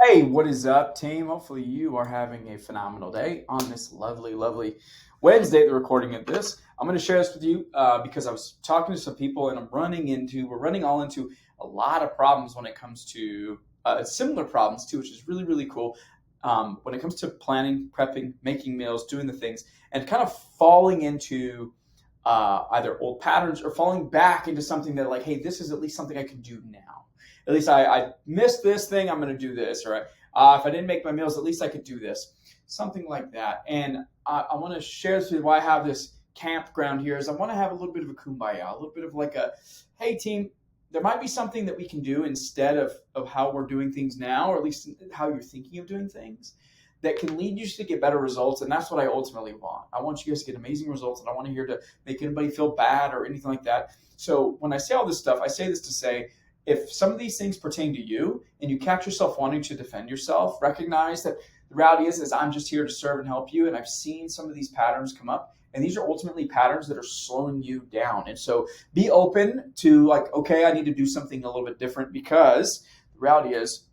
Hey, what is up, team? Hopefully, you are having a phenomenal day on this lovely, lovely Wednesday, the recording of this. I'm going to share this with you because I was talking to some people and we're running all into a lot of problems when it comes to similar problems too, which is really, really cool. When it comes to planning, prepping, making meals, doing the things, and kind of falling into either old patterns or falling back into something that, like, hey, this is at least something I can do now. At least I missed this thing, I'm going to do this. Or if I didn't make my meals, at least I could do this. Something like that. And I want to share this with you why I have this campground here is I want to have a little bit of a kumbaya, a little bit of like a, hey, team, there might be something that we can do instead of how we're doing things now, or at least how you're thinking of doing things, that can lead you to get better results. And that's what I ultimately want. I want you guys to get amazing results, and I want to hear to make anybody feel bad or anything like that. So when I say all this stuff, I say this to say, if some of these things pertain to you and you catch yourself wanting to defend yourself, recognize that the reality is I'm just here to serve and help you. And I've seen some of these patterns come up, and these are ultimately patterns that are slowing you down. And so be open to, like, okay, I need to do something a little bit different, because the reality is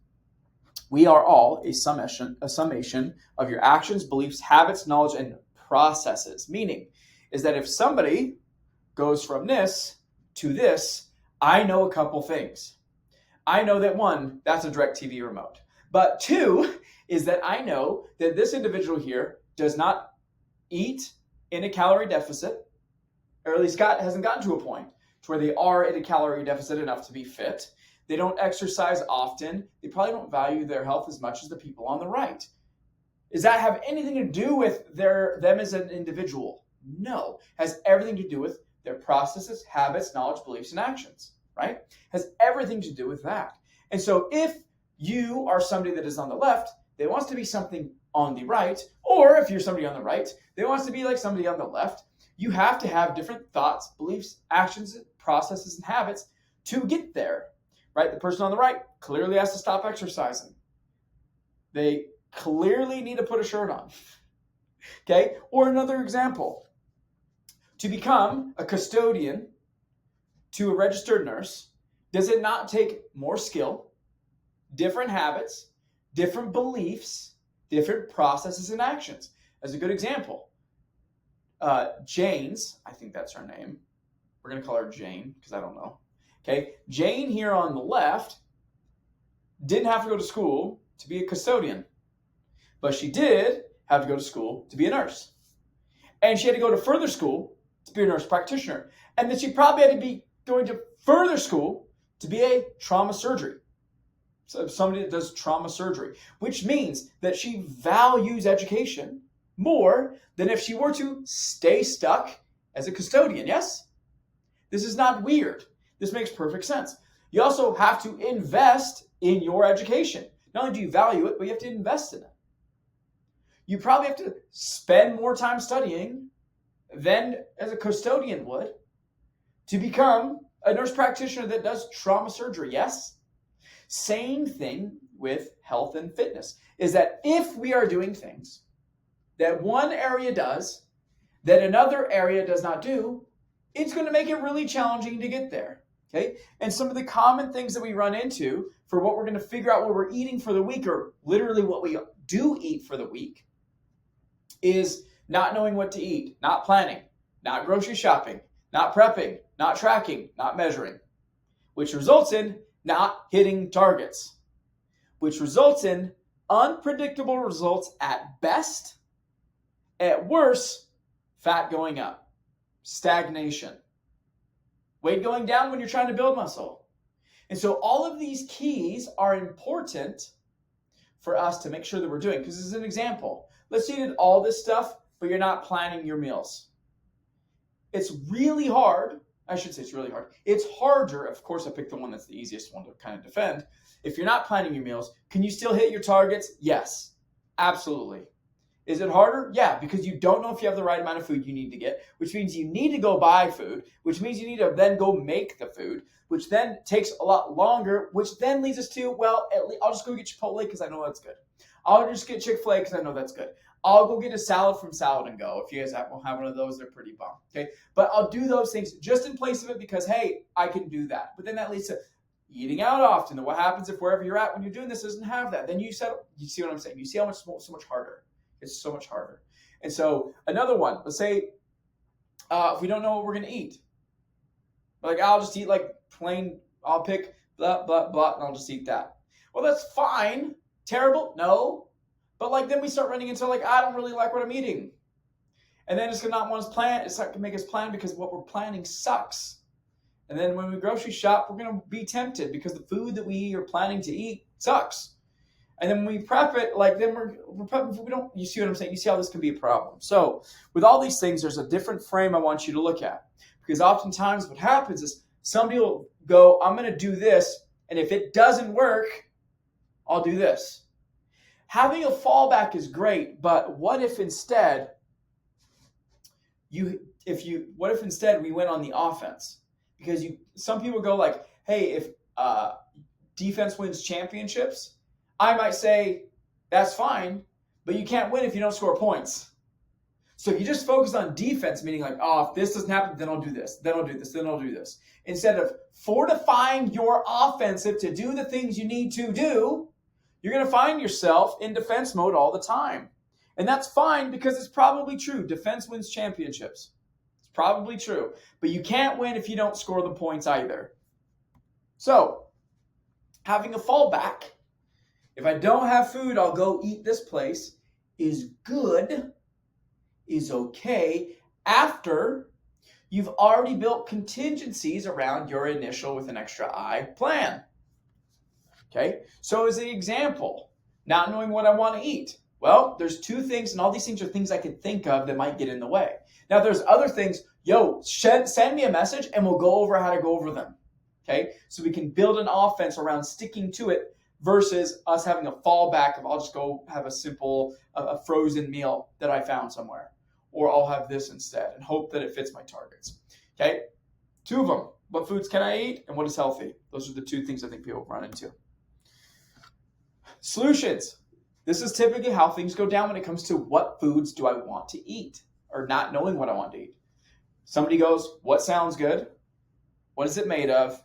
we are all a summation of your actions, beliefs, habits, knowledge, and processes. Meaning is that if somebody goes from this to this, I know a couple things. I know that one, that's a DirecTV remote. But two is that I know that this individual here does not eat in a calorie deficit, or at least hasn't gotten to a point to where they are in a calorie deficit enough to be fit. They don't exercise often. They probably don't value their health as much as the people on the right. Does that have anything to do with them as an individual? No. It has everything to do with their processes, habits, knowledge, beliefs, and actions, right? It has everything to do with that. And so if you are somebody that is on the left, that wants to be something on the right, or if you're somebody on the right that wants to be like somebody on the left, you have to have different thoughts, beliefs, actions, processes, and habits to get there, right? The person on the right clearly has to stop exercising. They clearly need to put a shirt on, okay? Or another example, to become a custodian to a registered nurse, does it not take more skill, different habits, different beliefs, different processes and actions? As a good example, Jane's, I think that's her name. We're going to call her Jane because I don't know. Okay, Jane here on the left didn't have to go to school to be a custodian, but she did have to go to school to be a nurse. And she had to go to further school to be a nurse practitioner. And then she probably had to be going to further school to be a trauma surgery. So somebody that does trauma surgery, which means that she values education more than if she were to stay stuck as a custodian. Yes? This is not weird. This makes perfect sense. You also have to invest in your education. Not only do you value it, but you have to invest in it. You probably have to spend more time studying than as a custodian would to become a nurse practitioner that does trauma surgery. Yes? Same thing with health and fitness, is that if we are doing things that one area does that another area does not do, it's going to make it really challenging to get there. Okay? And some of the common things that we run into for what we're going to figure out what we're eating for the week, or literally what we do eat for the week, is not knowing what to eat, not planning, not grocery shopping, not prepping, not tracking, not measuring, which results in not hitting targets, which results in unpredictable results at best. At worst, fat going up, stagnation, weight going down when you're trying to build muscle. And so all of these keys are important for us to make sure that we're doing. Because as an example, let's say you did all this stuff, but you're not planning your meals. It's really hard. I should say it's really hard. It's harder. Of course, I picked the one that's the easiest one to kind of defend. If you're not planning your meals, can you still hit your targets? Yes, absolutely. Is it harder? Yeah, because you don't know if you have the right amount of food you need to get, which means you need to go buy food, which means you need to then go make the food, which then takes a lot longer, which then leads us to, well, I'll just go get Chipotle because I know that's good. I'll just get Chick-fil-A because I know that's good. I'll go get a salad from Salad and Go. If you guys have one of those, they're pretty bomb. Okay, but I'll do those things just in place of it because, hey, I can do that. But then that leads to eating out often. And what happens if wherever you're at when you're doing this doesn't have that? Then you see what I'm saying? You see how much so much harder. It's so much harder. And so another one, let's say if we don't know what we're going to eat, like I'll just eat like plain, I'll pick blah, blah, blah, and I'll just eat that. Well, that's fine. Terrible? No. But like then we start running into like, I don't really like what I'm eating. And then it's going to not want us plan. It's not going to make us plan because what we're planning sucks. And then when we grocery shop, we're going to be tempted because the food that we are planning to eat sucks. And then when we prep it, like then we're prepping, we don't, you see what I'm saying? You see how this can be a problem. So with all these things, there's a different frame I want you to look at. Because oftentimes what happens is somebody will go, I'm going to do this. And if it doesn't work, I'll do this. Having a fallback is great, but what if instead we went on the offense? Because some people go like, hey, if defense wins championships, I might say that's fine, but you can't win if you don't score points. So if you just focus on defense, meaning like, oh, if this doesn't happen, then I'll do this, then I'll do this, then I'll do this. Instead of fortifying your offensive to do the things you need to do, you're going to find yourself in defense mode all the time. And that's fine because it's probably true. Defense wins championships. It's probably true. But you can't win if you don't score the points either. So, having a fallback, if I don't have food, I'll go eat this place, is good, is okay, after you've already built contingencies around your initial with an extra I plan. Okay, so as an example, not knowing what I want to eat. Well, there's two things, and all these things are things I can think of that might get in the way. Now, there's other things, send me a message and we'll go over how to go over them. Okay, so we can build an offense around sticking to it versus us having a fallback of I'll just go have a simple, a frozen meal that I found somewhere. Or I'll have this instead and hope that it fits my targets. Okay, two of them. What foods can I eat and what is healthy? Those are the two things I think people run into. Solutions. This is typically how things go down when it comes to what foods do I want to eat or not knowing what I want to eat. Somebody goes, what sounds good? What is it made of?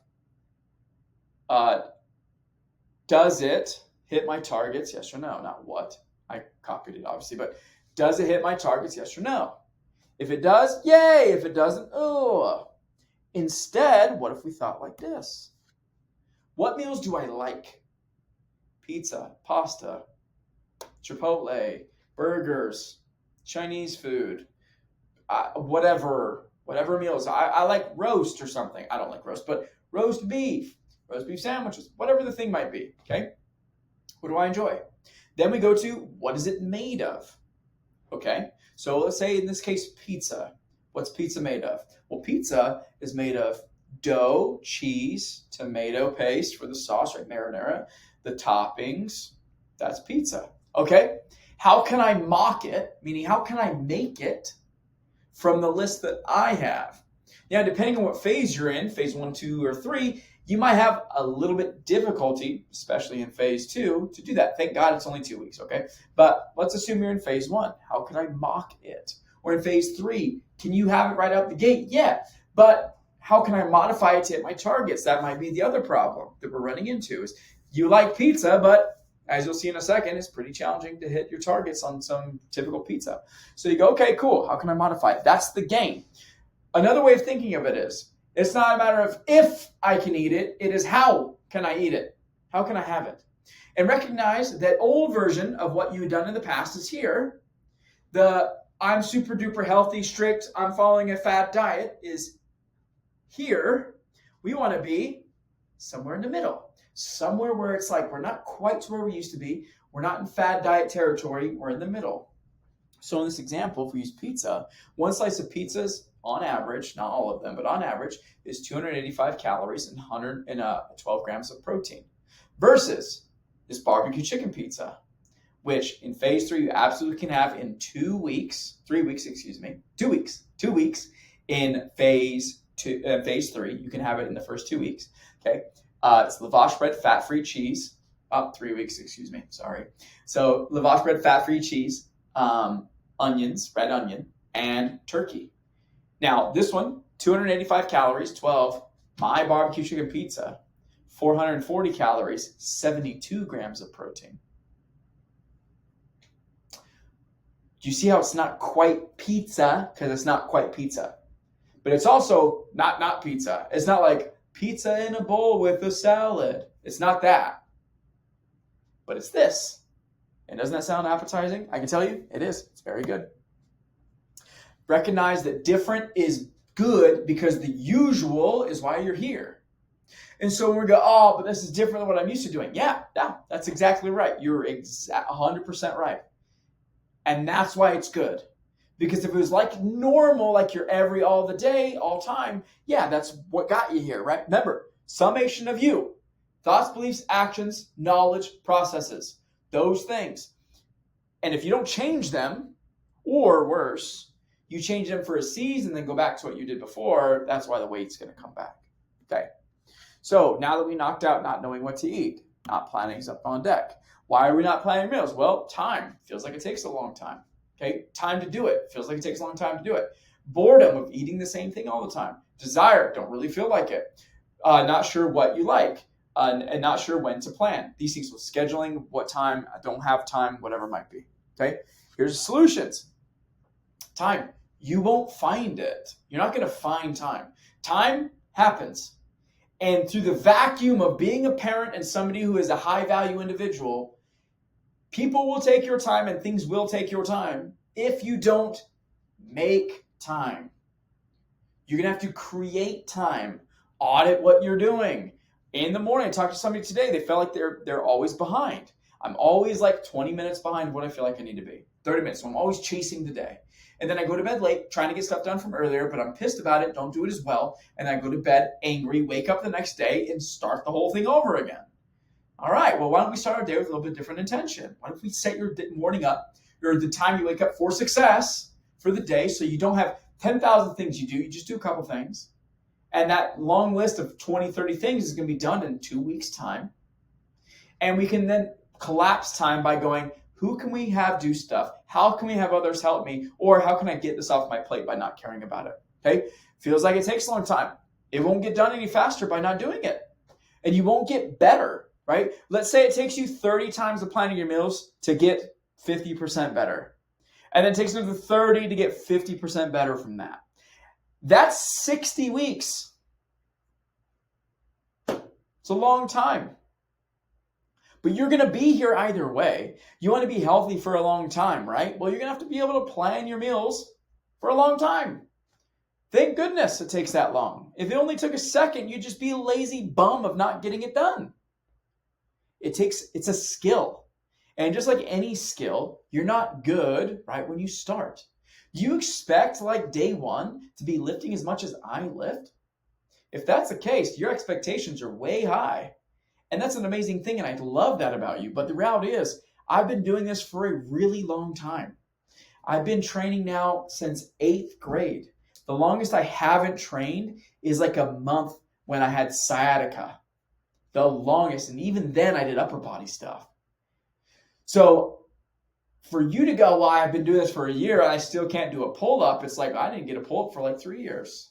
Does it hit my targets? Yes or no? Not what. I copied it obviously, but does it hit my targets? Yes or no? If it does, yay. If it doesn't, oh. Instead, what if we thought like this? What meals do I like? Pizza, pasta, Chipotle, burgers, Chinese food, whatever meals. I like roast or something. I don't like roast, but roast beef sandwiches, whatever the thing might be, okay? What do I enjoy? Then we go to, what is it made of? Okay, so let's say in this case, pizza. What's pizza made of? Well, pizza is made of dough, cheese, tomato paste for the sauce, right, marinara, the toppings, that's pizza. Okay, how can I mock it? Meaning, how can I make it from the list that I have? Now, depending on what phase you're in, phase 1, 2, or 3, you might have a little bit difficulty, especially in phase 2, to do that. Thank God it's only 2 weeks, okay? But let's assume you're in phase 1. How can I mock it? Or in phase 3, can you have it right out the gate? Yeah, but how can I modify it to hit my targets? That might be the other problem that we're running into is you like pizza, but as you'll see in a second, it's pretty challenging to hit your targets on some typical pizza. So you go, okay, cool. How can I modify it? That's the game. Another way of thinking of it is, it's not a matter of if I can eat it, it is how can I eat it? How can I have it? And recognize that old version of what you've done in the past is here. The I'm super duper healthy, strict, I'm following a fad diet is here. We want to be somewhere in the middle. Somewhere where it's like we're not quite to where we used to be. We're not in fad diet territory. We're in the middle. So in this example, if we use pizza, one slice of pizza's on average, not all of them, but on average, is 285 calories and 112 grams of protein. Versus this barbecue chicken pizza, which in phase 3 you absolutely can have in 2 weeks, 2 weeks in phase 3. You can have it in the first 2 weeks. Okay, it's lavash bread, fat-free cheese. 3 weeks, sorry. So lavash bread, fat-free cheese, onions, red onion, and turkey. Now, this one, 285 calories, 12, my barbecue chicken pizza, 440 calories, 72 grams of protein. Do you see how it's not quite pizza? Because it's not quite pizza. But it's also not pizza. It's not like pizza in a bowl with a salad. It's not that. But it's this. And doesn't that sound appetizing? I can tell you, it is. It's very good. Recognize that different is good because the usual is why you're here. And so when we go, oh, but this is different than what I'm used to doing. Yeah, that's exactly right. You're 100% right. And that's why it's good. Because if it was like normal, like you're all the day, all time, yeah, that's what got you here, right? Remember, summation of you. Thoughts, beliefs, actions, knowledge, processes. Those things. And if you don't change them, or worse, you change them for a season, then go back to what you did before, that's why the weight's going to come back. Okay. So now that we knocked out not knowing what to eat, not planning is up on deck. Why are we not planning meals? Well, time. Feels like it takes a long time. Okay, time to do it. Feels like it takes a long time to do it. Boredom of eating the same thing all the time. Desire, don't really feel like it. Not sure what you like. And not sure when to plan. These things with scheduling, what time, I don't have time, whatever it might be. Okay, here's the solutions. Time. You won't find it. You're not going to find time. Time happens. And through the vacuum of being a parent and somebody who is a high value individual, people will take your time and things will take your time if you don't make time. You're going to have to create time. Audit what you're doing. In the morning, I talked to somebody today. They felt like they're always behind. I'm always like 20 minutes behind what I feel like I need to be. 30 minutes. So I'm always chasing the day. And then I go to bed late, trying to get stuff done from earlier, but I'm pissed about it, don't do it as well. And I go to bed angry, wake up the next day, and start the whole thing over again. All right, well, why don't we start our day with a little bit different intention? Why don't we set your morning up, or the time you wake up for success for the day, so you don't have 10,000 things you do, you just do a couple things. And that long list of 20, 30 things is going to be done in 2 weeks' time. And we can then collapse time by going, who can we have do stuff? How can we have others help me? Or how can I get this off my plate by not caring about it? Okay? Feels like it takes a long time. It won't get done any faster by not doing it. And you won't get better, right? Let's say it takes you 30 times the planning your meals to get 50% better. And then it takes another 30 to get 50% better from that. That's 60 weeks. It's a long time. But you're going to be here either way. You want to be healthy for a long time, right? Well, you're going to have to be able to plan your meals for a long time. Thank goodness it takes that long. If it only took a second, you'd just be a lazy bum of not getting it done. It's a skill. And just like any skill, you're not good right when you start. You expect like day one to be lifting as much as I lift? If that's the case, your expectations are way high. And that's an amazing thing, and I love that about you. But the reality is, I've been doing this for a really long time. I've been training now since 8th grade. The longest I haven't trained is like a month when I had sciatica. The longest, and even then I did upper body stuff. So for you to go, well, I've been doing this for a year and I still can't do a pull-up, it's like I didn't get a pull-up for like 3 years.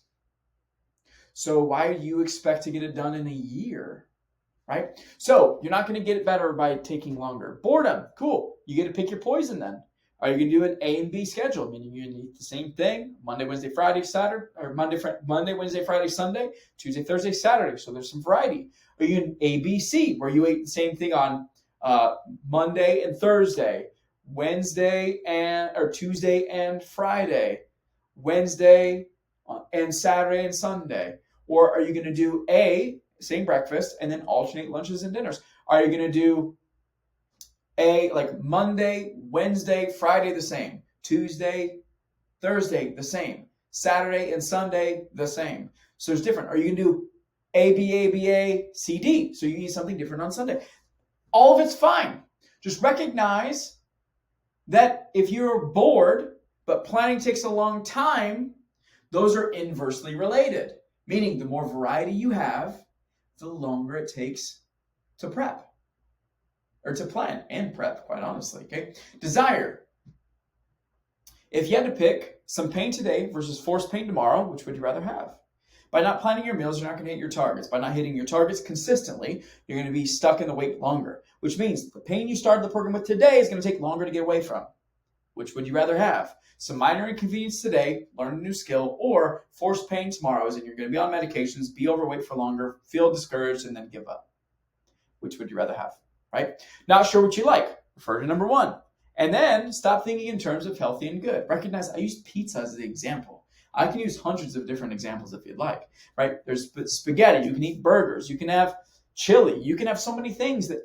So why do you expect to get it done in a year? Right? So you're not going to get it better by taking longer. Boredom, cool. You get to pick your poison then. Are you going to do an A and B schedule? Meaning you're going to eat the same thing Monday, Wednesday, Friday, Saturday, or Monday, Wednesday, Friday, Sunday, Tuesday, Thursday, Saturday. So there's some variety. Are you in A, B, C, where you ate the same thing on Monday and Thursday, Wednesday or Tuesday and Friday, Wednesday and Saturday and Sunday? Or are you going to do A, same breakfast, and then alternate lunches and dinners? Are you going to do like Monday, Wednesday, Friday the same, Tuesday, Thursday the same, Saturday and Sunday the same? So it's different. Are you going to do A, B, A, B, A, C, D? So you eat something different on Sunday. All of it's fine. Just recognize that if you're bored, but planning takes a long time, those are inversely related. Meaning the more variety you have, the longer it takes to prep or to plan and prep, quite honestly. Okay. Desire. If you had to pick some pain today versus forced pain tomorrow, which would you rather have? By not planning your meals, you're not going to hit your targets. By not hitting your targets consistently, you're going to be stuck in the weight longer, which means the pain you started the program with today is going to take longer to get away from. Which would you rather have? Some minor inconvenience today, learn a new skill, or forced pain tomorrow, and you're going to be on medications, be overweight for longer, feel discouraged, and then give up. Which would you rather have, right? Not sure what you like. Refer to number 1. And then stop thinking in terms of healthy and good. Recognize I used pizza as the example. I can use hundreds of different examples if you'd like, right? There's spaghetti. You can eat burgers. You can have chili. You can have so many things, that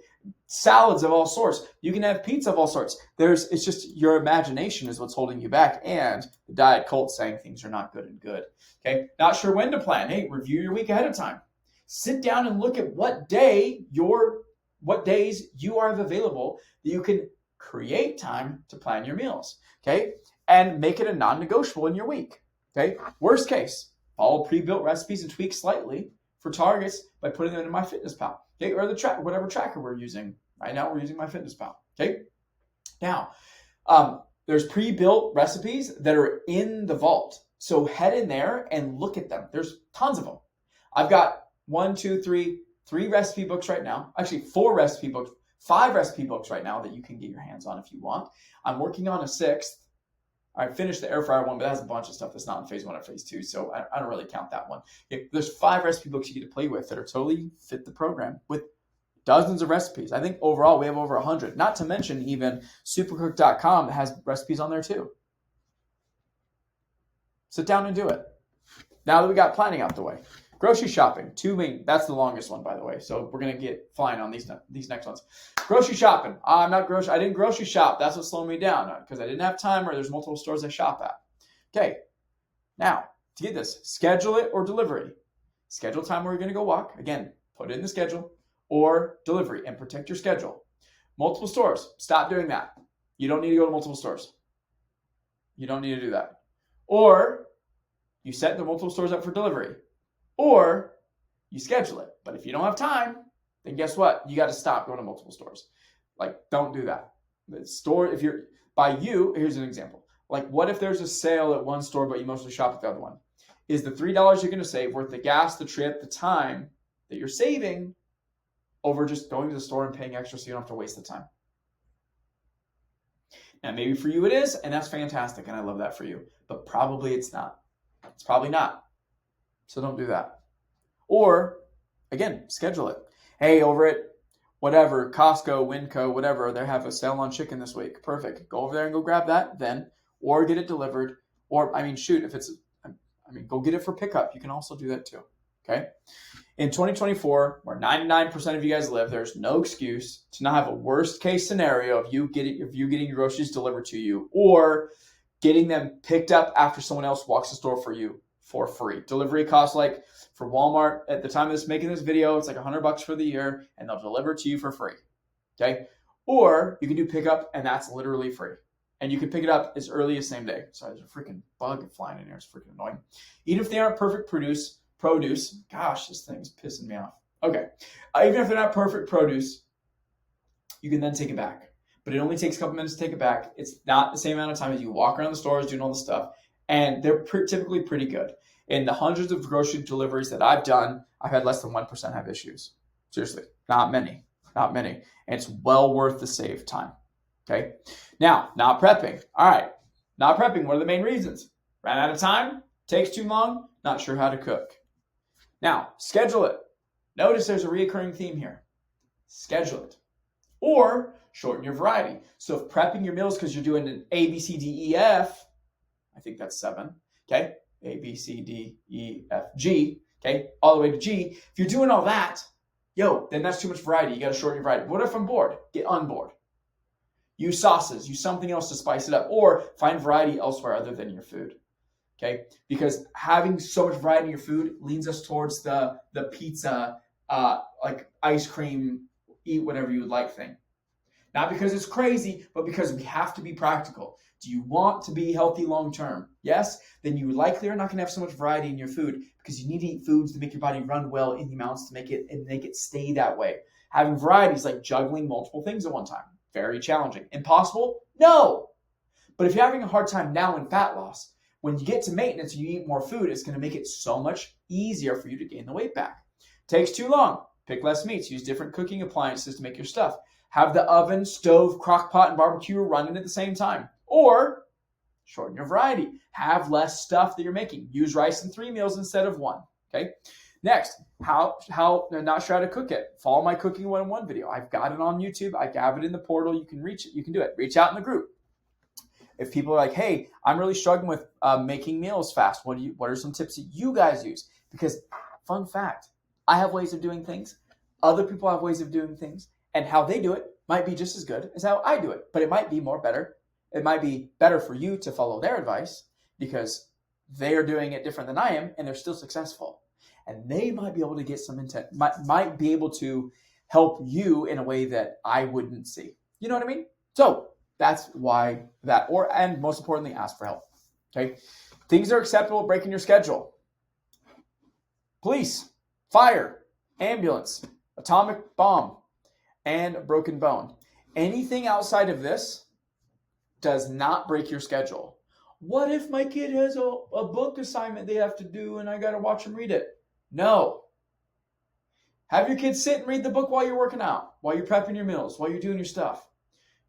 salads of all sorts. You can have pizza of all sorts. It's just your imagination is what's holding you back, and the diet cult saying things are not good and good. Okay, not sure when to plan. Hey, review your week ahead of time. Sit down and look at what days you are available that you can create time to plan your meals. Okay, and make it a non-negotiable in your week. Okay, worst case, follow pre-built recipes and tweak slightly for targets by putting them in MyFitnessPal. Okay, or whatever tracker we're using. Right now, we're using MyFitnessPal. Okay, now there's pre-built recipes that are in the vault. So head in there and look at them. There's tons of them. I've got 3 recipe books right now. Actually, 4 recipe books, 5 recipe books right now that you can get your hands on if you want. I'm working on a 6th. I finished the air fryer one, but it has a bunch of stuff that's not in phase 1 or phase 2, so I don't really count that one. There's 5 recipe books you get to play with that are totally fit the program with dozens of recipes. I think overall we have over 100. Not to mention even supercook.com has recipes on there too. Sit down and do it. Now that we got planning out the way. Grocery shopping, that's the longest one, by the way. So we're going to get flying on these next ones. Grocery shopping. I didn't grocery shop. That's what slowed me down because I didn't have time, or there's multiple stores I shop at. Okay. Now, to get this, schedule it or delivery. Schedule time where you're going to go walk. Again, put it in the schedule, or delivery, and protect your schedule. Multiple stores. Stop doing that. You don't need to go to multiple stores. You don't need to do that. Or you set the multiple stores up for delivery. Or you schedule it. But if you don't have time, then guess what? You got to stop going to multiple stores. Like, don't do that. The store, if you're by you, here's an example. Like, what if there's a sale at one store, but you mostly shop at the other one? Is the $3 you're going to save worth the gas, the trip, the time that you're saving over just going to the store and paying extra so you don't have to waste the time? Now, maybe for you it is, and that's fantastic, and I love that for you. But probably it's not. It's probably not. So don't do that. Or, again, schedule it. Hey, over at whatever, Costco, Winco, whatever, they have a sale on chicken this week. Perfect. Go over there and go grab that then, or get it delivered. Or, go get it for pickup. You can also do that too. Okay? In 2024, where 99% of you guys live, there's no excuse to not have a worst case scenario of you getting your groceries delivered to you, or getting them picked up after someone else walks the store for you for free. Delivery costs, like for Walmart at the time of making this video, it's like $100 for the year, and they'll deliver it to you for free. Okay? Or you can do pickup, and that's literally free. And you can pick it up as early as same day. Sorry, there's a freaking bug flying in here. It's freaking annoying. Even if they aren't perfect produce, gosh, this thing's pissing me off. Okay. Even if they're not perfect produce, you can then take it back. But it only takes a couple minutes to take it back. It's not the same amount of time as you walk around the stores doing all the stuff. And they're typically pretty good. In the hundreds of grocery deliveries that I've done, I've had less than 1% have issues. Seriously, not many. And it's well worth the save time. Okay. Now, not prepping. All right. Not prepping. What are the main reasons? Ran out of time, takes too long, not sure how to cook. Now, schedule it. Notice there's a recurring theme here. Schedule it. Or shorten your variety. So if prepping your meals because you're doing an A, B, C, D, E, F, I think that's 7. Okay. A, B, C, D, E, F, G. Okay. All the way to G. If you're doing all that, then that's too much variety. You got to shorten your variety. What if I'm bored? Get unbored. Use sauces. Use something else to spice it up. Or find variety elsewhere other than your food. Okay? Because having so much variety in your food leads us towards the pizza, like ice cream, eat whatever you would like thing. Not because it's crazy, but because we have to be practical. Do you want to be healthy long term? Yes? Then you likely are not going to have so much variety in your food because you need to eat foods to make your body run well in the amounts to make it stay that way. Having variety is like juggling multiple things at one time. Very challenging. Impossible? No! But if you're having a hard time now in fat loss, When you get to maintenance and you eat more food, it's going to make it so much easier for you to gain the weight back. Takes too long. Pick less meats. Use different cooking appliances to make your stuff. Have the oven, stove, crock pot, and barbecue running at the same time. Or shorten your variety. Have less stuff that you're making. Use rice in 3 meals instead of 1. Okay. Next, how not sure how to cook it. Follow my Cooking 101 video. I've got it on YouTube. I have it in the portal. You can reach it. You can do it. Reach out in the group. If people are like, hey, I'm really struggling with making meals fast, what are some tips that you guys use? Because fun fact, I have ways of doing things. Other people have ways of doing things. And how they do it might be just as good as how I do it. But it might be better. It might be better for you to follow their advice because they are doing it different than I am and they're still successful. And they might be able to get some intent, might be able to help you in a way that I wouldn't see. You know what I mean? So that's why that, and most importantly, ask for help. Okay. Things are acceptable breaking your schedule. Police, fire, ambulance, atomic bomb, and broken bone. Anything outside of this does not break your schedule. What if my kid has a book assignment they have to do and I got to watch them read it? No. Have your kids sit and read the book while you're working out, while you're prepping your meals, while you're doing your stuff.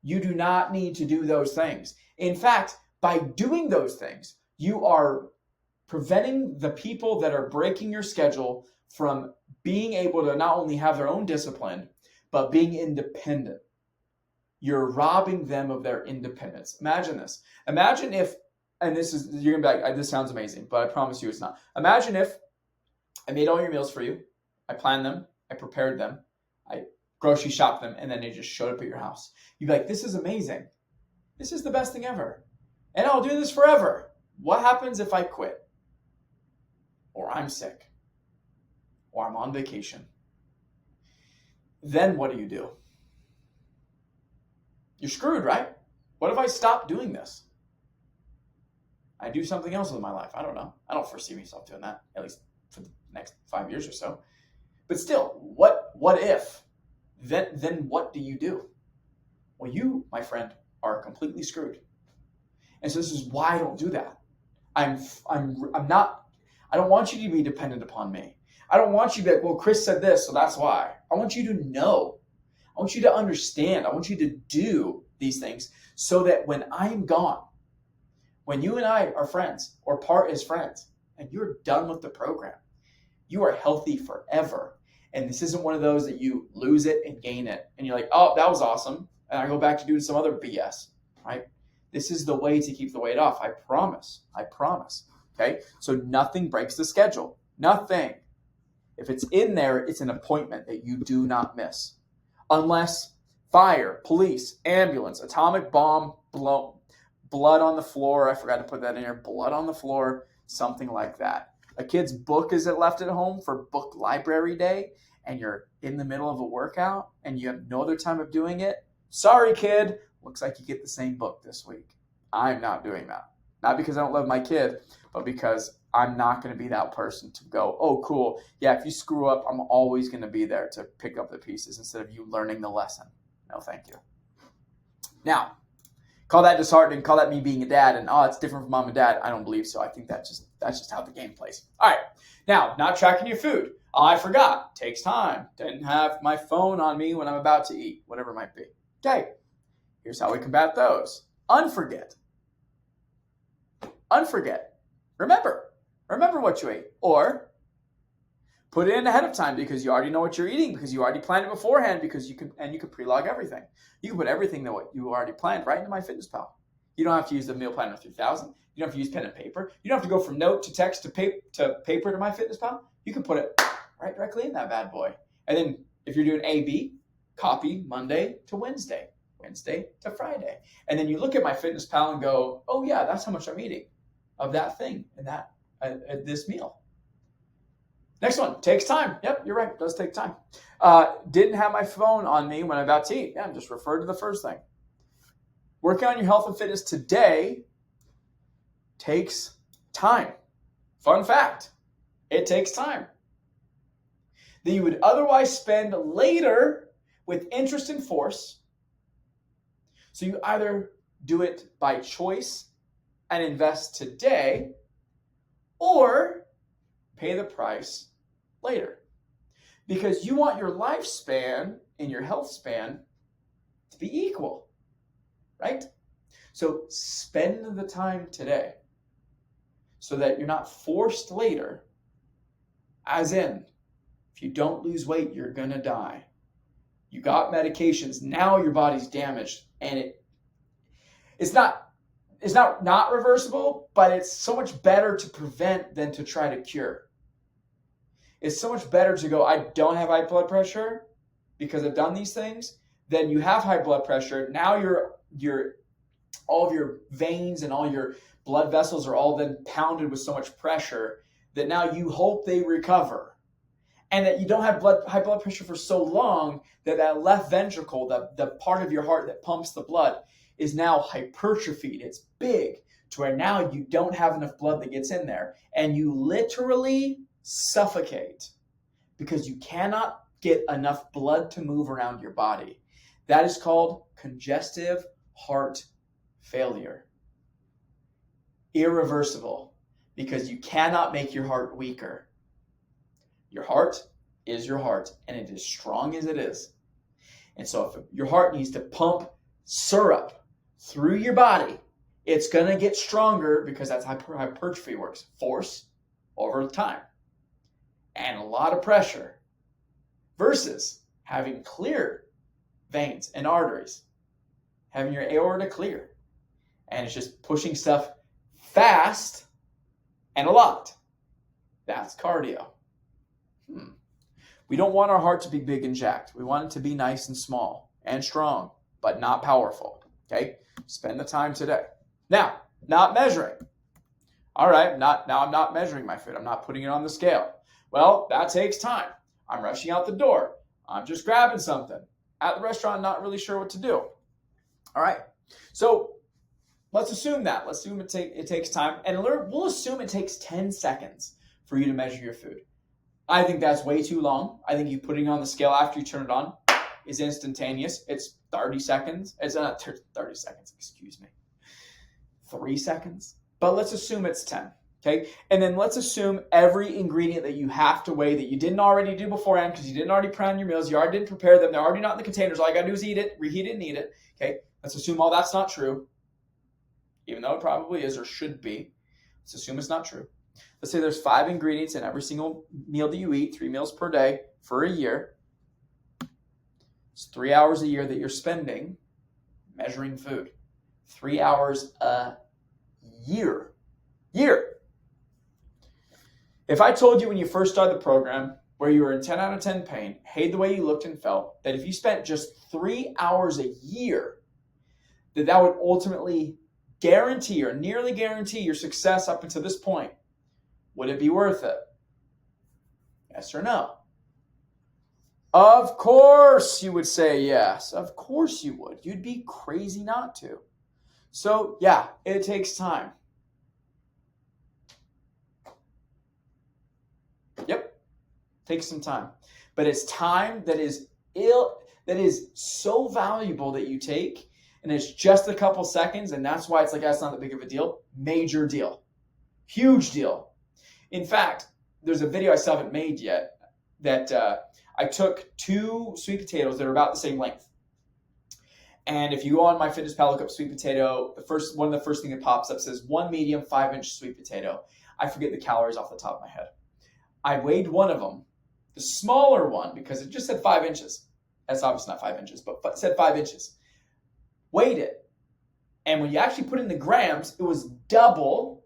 You do not need to do those things. In fact, by doing those things, you are preventing the people that are breaking your schedule from being able to not only have their own discipline, but being independent. You're robbing them of their independence. Imagine this. Imagine if, and you're going to be like, this sounds amazing, but I promise you it's not. Imagine if I made all your meals for you. I planned them. I prepared them. I grocery shopped them, and then they just showed up at your house. You'd be like, this is amazing. This is the best thing ever. And I'll do this forever. What happens if I quit? Or I'm sick? Or I'm on vacation? Then what do? You're screwed, right? What if I stop doing this? I do something else with my life. I don't know. I don't foresee myself doing that, at least for the next 5 years or so. But still, what if? Then what do? Well, you, my friend, are completely screwed. And so this is why I don't do that. I don't want you to be dependent upon me. I don't want you to be like, well, Chris said this, so that's why. I want you to know. I want you to understand. I want you to do these things so that when I'm gone, when you and I are friends or part as friends, and you're done with the program, you are healthy forever. And this isn't one of those that you lose it and gain it. And you're like, oh, that was awesome. And I go back to doing some other BS, right? This is the way to keep the weight off. I promise. Okay. So nothing breaks the schedule. Nothing. If it's in there, it's an appointment that you do not miss. Unless fire, police, ambulance, atomic bomb, blood on the floor. I forgot to put that in here. Blood on the floor, something like that. A kid's book is left at home for book library day, and you're in the middle of a workout and you have no other time of doing it. Sorry, kid. Looks like you get the same book this week. I'm not doing that. Not because I don't love my kid, but because I'm not going to be that person to go, oh, cool. Yeah, if you screw up, I'm always going to be there to pick up the pieces instead of you learning the lesson. No, thank you. Now, call that disheartening, call that me being a dad, and it's different from mom and dad. I don't believe so. I think that's just how the game plays. All right. Now, not tracking your food. Oh, I forgot. Takes time. Didn't have my phone on me when I'm about to eat, whatever it might be. Okay. Here's how we combat those. Unforget. Remember what you ate. Or put it in ahead of time because you already know what you're eating, because you already planned it beforehand, because you can pre-log everything. You can put everything that you already planned right into MyFitnessPal. You don't have to use the Meal Planner 3000. You don't have to use pen and paper. You don't have to go from note to text to paper to MyFitnessPal. You can put it right directly in that bad boy. And then if you're doing A/B, copy Monday to Wednesday, Wednesday to Friday. And then you look at MyFitnessPal and go, oh yeah, that's how much I'm eating of that thing and that this meal. Next one, takes time. Yep, you're right. It does take time. Didn't have my phone on me when I'm about to eat. Yeah, just refer to the first thing. Working on your health and fitness today takes time. Fun fact, it takes time that you would otherwise spend later with interest and force. So you either do it by choice and invest today, or pay the price later. Because you want your lifespan and your health span to be equal, right? So spend the time today so that you're not forced later, as in, if you don't lose weight, you're gonna die. You got medications, now your body's damaged, and it's not reversible, but it's so much better to prevent than to try to cure. It's so much better to go, I don't have high blood pressure because I've done these things, then you have high blood pressure. Now all of your veins and all your blood vessels are all then pounded with so much pressure that now you hope they recover. And that you don't have high blood pressure for so long that left ventricle, the part of your heart that pumps the blood, is now hypertrophied. It's big to where now you don't have enough blood that gets in there. And you literally suffocate because you cannot get enough blood to move around your body. That is called congestive heart failure. Irreversible, because you cannot make your heart weaker. Your heart is your heart, and it is strong as it is. And so if your heart needs to pump syrup through your body, it's going to get stronger because that's how hypertrophy works. Force over time and a lot of pressure versus having clear veins and arteries, having your aorta clear. And it's just pushing stuff fast and a lot. That's cardio. We don't want our heart to be big and jacked. We want it to be nice and small and strong, but not powerful. Okay? Spend the time today. Now, not measuring. All right, now I'm not measuring my food. I'm not putting it on the scale. Well, that takes time. I'm rushing out the door. I'm just grabbing something. At the restaurant, not really sure what to do. All right, so let's assume that. Let's assume it takes time. And we'll assume it takes 10 seconds for you to measure your food. I think that's way too long. I think you putting it on the scale after you turn it on is instantaneous. It's 30 seconds. It's not 30 seconds, excuse me. 3 seconds. But let's assume it's 10. Okay? And then let's assume every ingredient that you have to weigh that you didn't already do beforehand because you didn't already plan your meals, you already didn't prepare them, they're already not in the containers. All you gotta do is eat it, reheat it, and eat it. Okay? Let's assume all that's not true, even though it probably is or should be. Let's assume it's not true. Let's say there's 5 ingredients in every single meal that you eat, 3 meals per day for a year. It's 3 hours a year that you're spending measuring food. 3 hours a year. If I told you when you first started the program, where you were in 10 out of 10 pain, hated the way you looked and felt, that if you spent just 3 hours a year, that would ultimately guarantee or nearly guarantee your success up until this point, would it be worth it? Yes or no? Of course you would say yes. Of course you would. You'd be crazy not to. So yeah, it takes time. Yep, takes some time. But it's time that is so valuable that you take, and it's just a couple seconds, and that's why it's like, that's not that big of a deal. Major deal. Huge deal. In fact, there's a video I still haven't made yet that I took 2 sweet potatoes that are about the same length. And if you go on my MyFitnessPal, look up sweet potato, one of the first thing that pops up says 1 medium 5-inch sweet potato. I forget the calories off the top of my head. I weighed one of them, the smaller one, because it just said 5 inches. That's obviously not 5 inches, but it said 5 inches. Weighed it. And when you actually put in the grams, it was double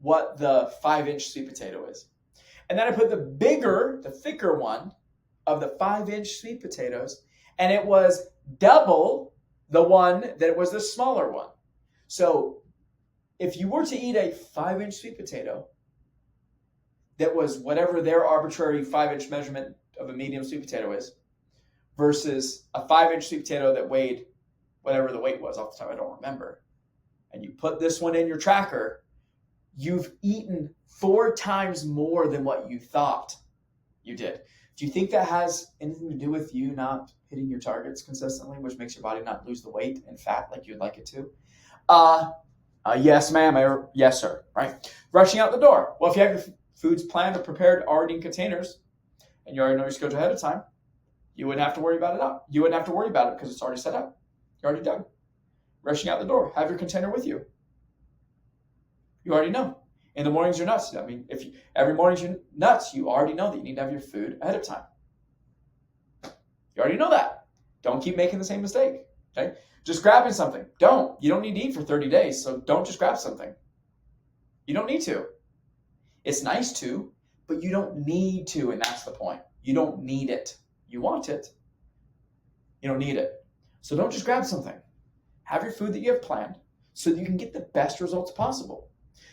what the 5-inch sweet potato is. And then I put the thicker one of the 5-inch sweet potatoes, and it was double the one that was the smaller one. So if you were to eat a 5-inch sweet potato that was whatever their arbitrary 5-inch measurement of a medium sweet potato is, versus a 5-inch sweet potato that weighed whatever the weight was, off the top I don't remember, and you put this one in your tracker, you've eaten 4 times more than what you thought you did. Do you think that has anything to do with you not hitting your targets consistently, which makes your body not lose the weight and fat like you'd like it to? Yes, ma'am, or yes, sir, right? Rushing out the door. Well, if you have your foods planned or prepared already in containers and you already know your schedule ahead of time, you wouldn't have to worry about it out. You wouldn't have to worry about it because it's already set up. You're already done. Rushing out the door. Have your container with you. You already know. In the mornings, you're nuts. I mean, every morning you're nuts, you already know that you need to have your food ahead of time. You already know that. Don't keep making the same mistake. Okay? Just grabbing something. Don't. You don't need to eat for 30 days, so don't just grab something. You don't need to. It's nice to, but you don't need to, and that's the point. You don't need it. You want it. You don't need it. So don't just grab something. Have your food that you have planned so that you can get the best results possible.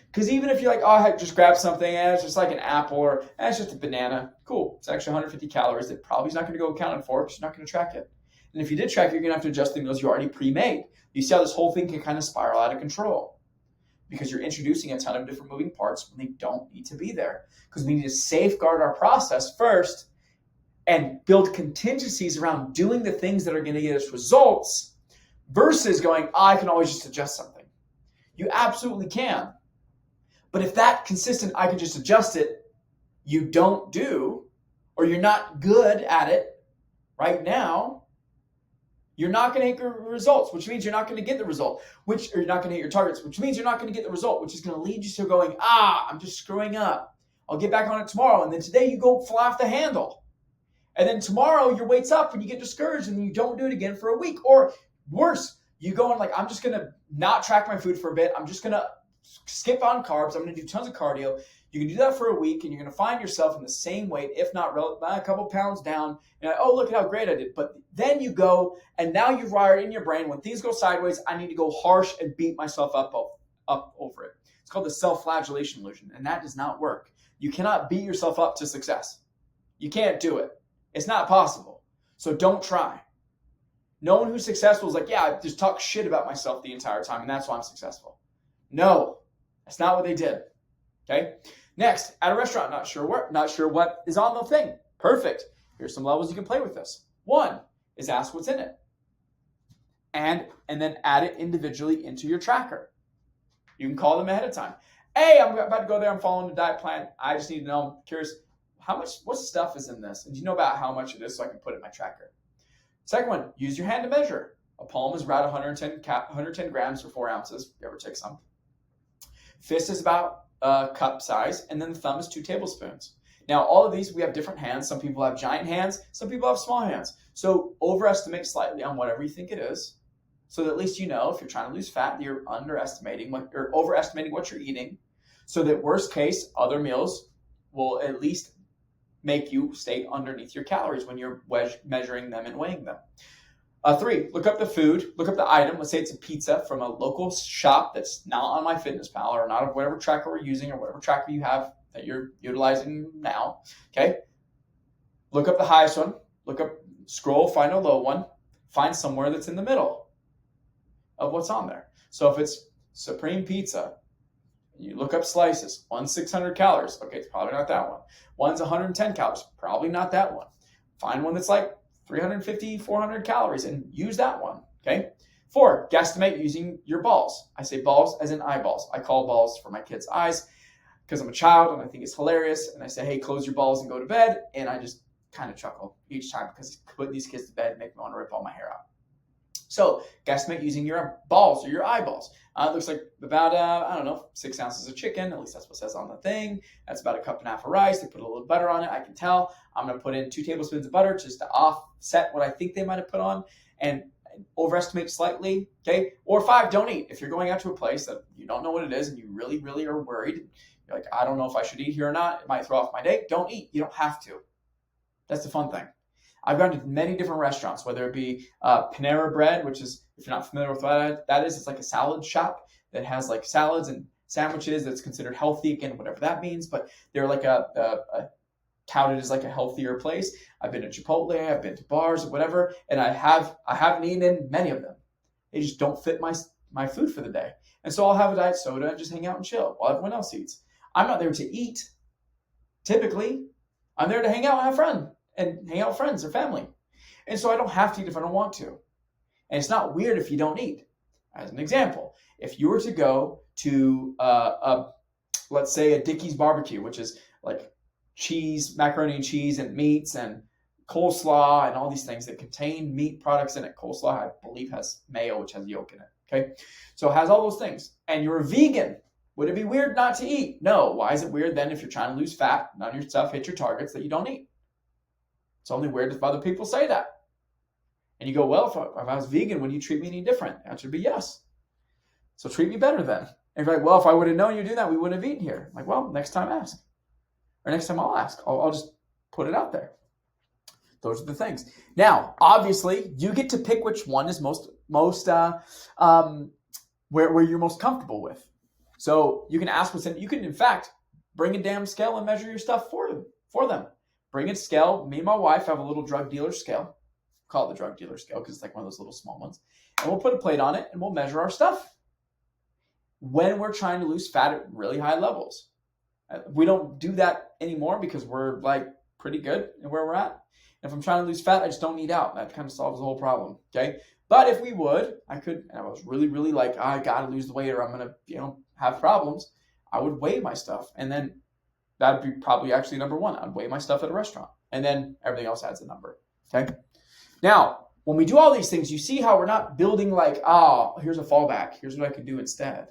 Because even if you're like, oh, I just grab something and it's just like an apple or it's just a banana, cool. It's actually 150 calories that probably is not going to go accounted for because you're not going to track it. And if you did track it, you're going to have to adjust the meals you already pre-made. You see how this whole thing can kind of spiral out of control because you're introducing a ton of different moving parts when they don't need to be there. Because we need to safeguard our process first and build contingencies around doing the things that are going to get us results versus going, oh, I can always just adjust something. You absolutely can. But if that consistent, I can just adjust it, you don't do, or you're not good at it right now, you're not going to hit your results, which means you're not going to get the result, or you're not going to hit your targets, which means you're not going to get the result, which is going to lead you to going, I'm just screwing up. I'll get back on it tomorrow. And then today you go fly off the handle. And then tomorrow your weight's up and you get discouraged and you don't do it again for a week. Or worse, you go and like, I'm just going to not track my food for a bit. I'm just going to skip on carbs. I'm going to do tons of cardio. You can do that for a week and you're going to find yourself in the same weight, if not a couple pounds down. And oh, look at how great I did. But then you go and now you've wired in your brain, when things go sideways, I need to go harsh and beat myself up over it. It's called the self-flagellation illusion. And that does not work. You cannot beat yourself up to success. You can't do it. It's not possible. So don't try. No one who's successful is like, yeah, I just talk shit about myself the entire time and that's why I'm successful. No, that's not what they did. Okay. Next, at a restaurant, not sure what is on the thing. Perfect. Here's some levels you can play with this. One is ask what's in it. And then add it individually into your tracker. You can call them ahead of time. Hey, I'm about to go there. I'm following the diet plan. I just need to know, I'm curious, what stuff is in this? And do you know about how much it is so I can put it in my tracker? Second one, use your hand to measure. A palm is around 110 grams or 4 ounces, give or take some. Fist is about cup size, and then the thumb is 2 tablespoons. Now, all of these, we have different hands. Some people have giant hands. Some people have small hands. So overestimate slightly on whatever you think it is, so that at least you know if you're trying to lose fat, that you're overestimating what you're eating, so that worst case, other meals will at least make you stay underneath your calories when you're measuring them and weighing them. 3, look up the food, look up the item. Let's say it's a pizza from a local shop that's not on MyFitnessPal or not of whatever tracker we're using or whatever tracker you have that you're utilizing now. Okay. Look up the highest one, scroll, find a low one, find somewhere that's in the middle of what's on there. So if it's Supreme Pizza, you look up slices, one's 600 calories. Okay, it's probably not that one. One's 110 calories, probably not that one. Find one that's like 350, 400 calories and use that one, okay? 4, guesstimate using your balls. I say balls as in eyeballs. I call balls for my kids' eyes because I'm a child and I think it's hilarious. And I say, hey, close your balls and go to bed. And I just kind of chuckle each time because putting these kids to bed make me want to rip all my hair out. So guesstimate using your balls or your eyeballs. It looks like about, 6 ounces of chicken. At least that's what it says on the thing. That's about 1.5 cups of rice. They put a little butter on it. I can tell. I'm going to put in 2 tablespoons of butter just to offset what I think they might have put on and overestimate slightly. Okay. Or 5, don't eat. If you're going out to a place that you don't know what it is and you really, really are worried, you're like, I don't know if I should eat here or not. It might throw off my day. Don't eat. You don't have to. That's the fun thing. I've gone to many different restaurants, whether it be Panera Bread, which is, if you're not familiar with what that is, it's like a salad shop that has like salads and sandwiches that's considered healthy, again, whatever that means, but they're like touted as like a healthier place. I've been to Chipotle, I've been to bars, whatever, and I haven't eaten in many of them. They just don't fit my food for the day. And so I'll have a diet soda and just hang out and chill while everyone else eats. I'm not there to eat, typically. I'm there to hang out and have fun. And hang out with friends or family. And so I don't have to eat if I don't want to. And it's not weird if you don't eat. As an example, if you were to go to let's say a Dickey's barbecue, which is like cheese, macaroni and cheese and meats and coleslaw and all these things that contain meat products in it. Coleslaw, I believe, has mayo, which has yolk in it. Okay. So it has all those things. And you're a vegan. Would it be weird not to eat? No. Why is it weird then if you're trying to lose fat, none of your stuff hit your targets that you don't eat? It's only weird if other people say that. And you go, well, if I was vegan, would you treat me any different? The answer would be yes. So treat me better then. And you're like, well, if I would have known you do that, we wouldn't have eaten here. I'm like, well, next time ask. Or next time I'll ask. I'll just put it out there. Those are the things. Now, obviously, you get to pick which one is where you're most comfortable with. So you can ask what's in. You can, in fact, bring a damn scale and measure your stuff for them. Bring a scale. Me and my wife have a little drug dealer scale. Call it the drug dealer scale because it's like one of those little small ones. And we'll put a plate on it and we'll measure our stuff when we're trying to lose fat at really high levels. We don't do that anymore because we're like pretty good at where we're at. And if I'm trying to lose fat, I just don't eat out. That kind of solves the whole problem. Okay. But if we would, I was really, really like, I got to lose the weight or I'm going to, have problems. I would weigh my stuff. And then that'd be probably actually number one. I'd weigh my stuff at a restaurant and then everything else adds a number. Okay. Now, when we do all these things, you see how we're not building like, here's a fallback. Here's what I could do instead.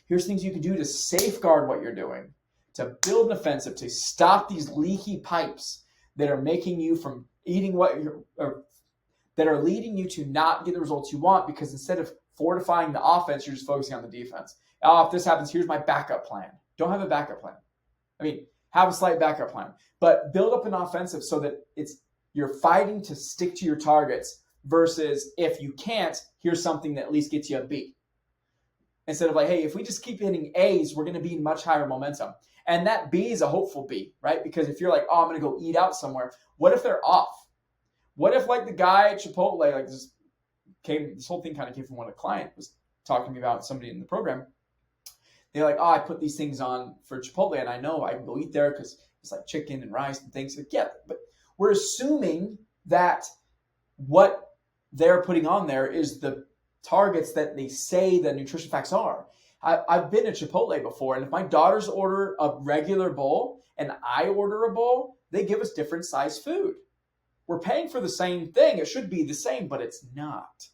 Here's things you can do to safeguard what you're doing, to build an offensive, to stop these leaky pipes that are making you from eating that are leading you to not get the results you want because instead of fortifying the offense, you're just focusing on the defense. If this happens, here's my backup plan. Don't have a backup plan. Have a slight backup plan, but build up an offensive so that you're fighting to stick to your targets versus if you can't, here's something that at least gets you a B. Instead of like, hey, if we just keep hitting A's, we're going to be in much higher momentum. And that B is a hopeful B, right? Because if you're like, I'm going to go eat out somewhere, what if they're off? What if like the guy at Chipotle, like this whole thing kind of came from what a client was talking to me about, somebody in the program. They're like, I put these things on for Chipotle and I know I can go eat there because it's like chicken and rice and things. Like, yeah, but we're assuming that what they're putting on there is the targets that they say the nutrition facts are. I've been to Chipotle before, and if my daughters order a regular bowl and I order a bowl, they give us different size food. We're paying for the same thing. It should be the same, but it's not.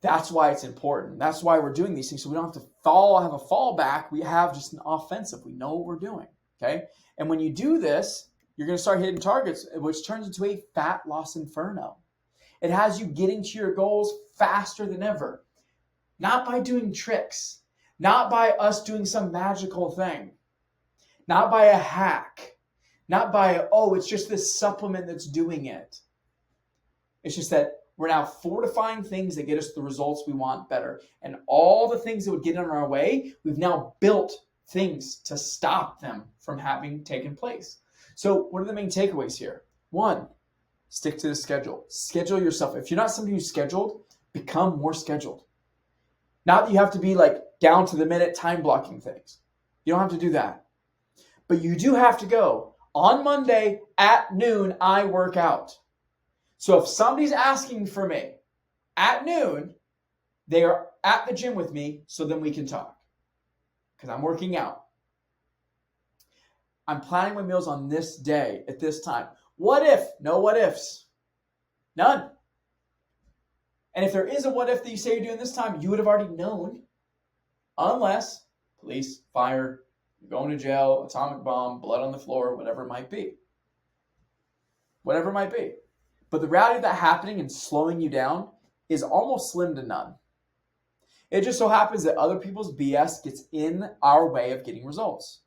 That's why it's important. That's why we're doing these things. So we don't have to have a fallback. We have just an offensive. We know what we're doing. Okay. And when you do this, you're going to start hitting targets, which turns into a fat loss inferno. It has you getting to your goals faster than ever. Not by doing tricks. Not by us doing some magical thing. Not by a hack. Not by, it's just this supplement that's doing it. It's just that we're now fortifying things that get us the results we want better. And all the things that would get in our way, we've now built things to stop them from having taken place. So what are the main takeaways here? One, stick to the schedule. Schedule yourself. If you're not somebody who's scheduled, become more scheduled. Not that you have to be like down to the minute time blocking things. You don't have to do that. But you do have to go. On Monday at noon, I work out. So if somebody's asking for me at noon, they are at the gym with me, so then we can talk. Because I'm working out. I'm planning my meals on this day at this time. What if? No what ifs. None. And if there is a what if that you say you're doing this time, you would have already known. Unless police, fire, you're going to jail, atomic bomb, blood on the floor, whatever it might be. Whatever it might be. But the reality of that happening and slowing you down is almost slim to none. It just so happens that other people's BS gets in our way of getting results.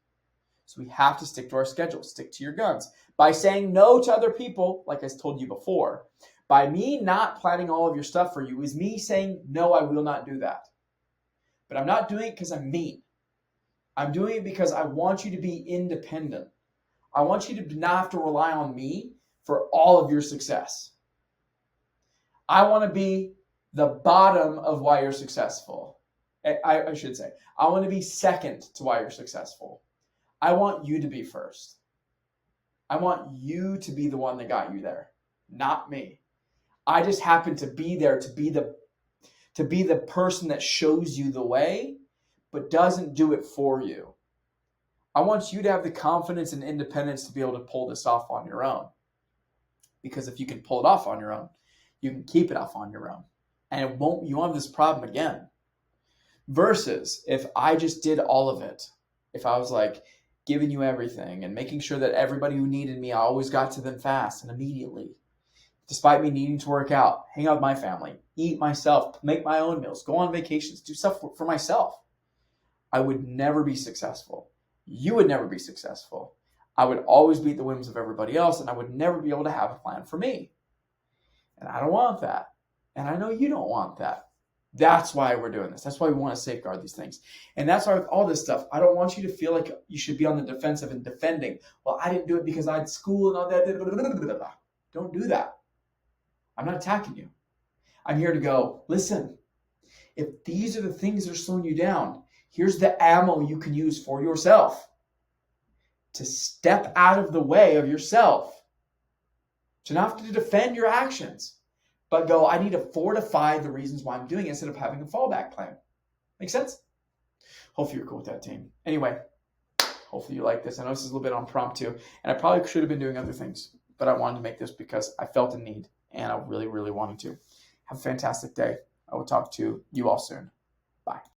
So we have to stick to our schedule, stick to your guns. By saying no to other people, like I told you before, by me not planning all of your stuff for you is me saying, no, I will not do that. But I'm not doing it because I'm mean. I'm doing it because I want you to be independent. I want you to not have to rely on me for all of your success. I want to be the bottom of why you're successful. I should say, I want to be second to why you're successful. I want you to be first. I want you to be the one that got you there, not me. I just happen to be there to be to be the person that shows you the way, but doesn't do it for you. I want you to have the confidence and independence to be able to pull this off on your own. Because if you can pull it off on your own, you can keep it off on your own. And you won't have this problem again. Versus if I just did all of it, if I was like giving you everything and making sure that everybody who needed me, I always got to them fast and immediately, despite me needing to work out, hang out with my family, eat myself, make my own meals, go on vacations, do stuff for myself, I would never be successful. You would never be successful. I would always be at the whims of everybody else, and I would never be able to have a plan for me. And I don't want that. And I know you don't want that. That's why we're doing this. That's why we want to safeguard these things. And that's why with all this stuff, I don't want you to feel like you should be on the defensive and defending. Well, I didn't do it because I had school and all that. Don't do that. I'm not attacking you. I'm here to go, listen, if these are the things that are slowing you down, here's the ammo you can use for yourself to step out of the way of yourself, to not have to defend your actions, but go, I need to fortify the reasons why I'm doing it instead of having a fallback plan. Make sense? Hopefully you're cool with that, team. Anyway, hopefully you like this. I know this is a little bit impromptu, and I probably should have been doing other things, but I wanted to make this because I felt a need, and I really, really wanted to. Have a fantastic day. I will talk to you all soon. Bye.